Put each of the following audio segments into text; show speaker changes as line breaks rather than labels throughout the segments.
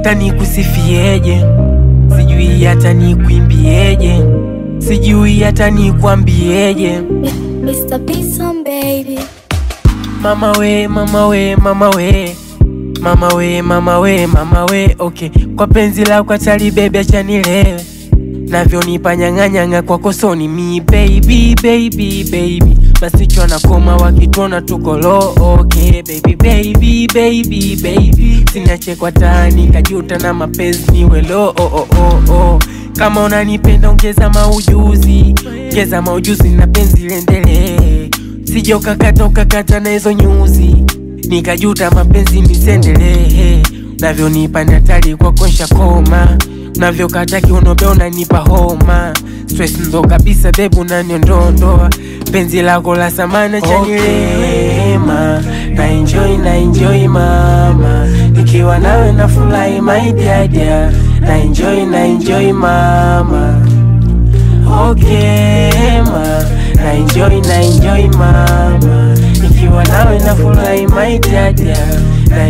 hata nikusifieje, sijui hata nikuimbieje, sijui hata nikwambieje.
Mr. Bison baby.
Mama we, mama we, mama we, mama we, mama we, mama we, okay. Kwa penzi lako achali baby acha nilewe, navyonipa nyang'anyang'a kwako soni mi baby, baby, baby. Basi chona koma wakituona tuko low, okay baby, baby, baby, baby. Sinache kwa tani kajuta na mapenzi niwe low, oh, oh, oh, oh. Kama unanipenda ongeza maujuzi, ongeza maujuzi na penzi lendelee. Sije ukakata na hizo nyuzi, nikajuta mapenzi nisendelee. Navyonipa natali kwa konsha koma, navyokata kiunobe unanipa homa. Stress ndo kabisa bebu unaniondoa, penzi lako la samana chanilema. Na enjoy mama, nikiwa nawe na furahi my dear. Na enjoy mama, okay ma. Na enjoy mama, nikiwa nawe na furahi my dear. Na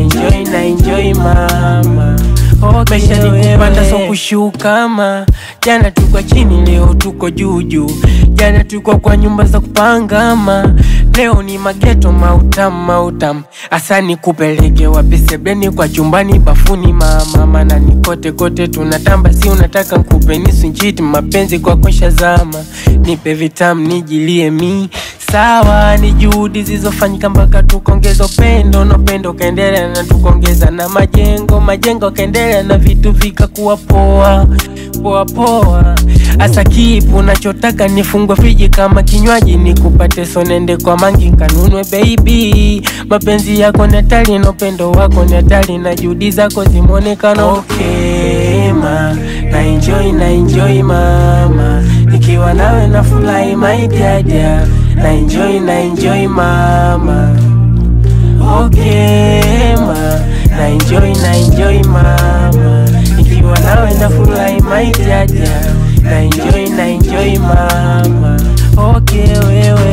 enjoy mama, okay. Maisha ni kupanda so kushuka ma. Jana tuko chini leo tuko juu, jana tuko kwa nyumba za kupanga ma. Leo ni mageto mautam. Asa nikupeleke wapi sebleni kwa chumbani bafuni mama. Mana nikote kote tunatamba, si unataka nkupe nisu njiti. Mapenzi kwa konsha zama, nipe vitamu nijilie mi. Sawa ni juhudi zilizofanyika mpaka tukongeza upendo, na upendo kaendelea na tukongeza na majengo kaendelea na vitu vikakuwa poa. Asa kipu unachotaka nifungwe friji kama kinywaji, nikupate so nende kwa mangi kanunwe baby. Mapenzi yako natali na upendo wako natali, na juhudi zako zimonekana okay ma. Na enjoy mama, nikiwa nawe na furahi my dear. Na enjoy mama, okay ma. Na enjoy mama, nikiwa nawe na furahi my dear. Na enjoy mama, okay wewe.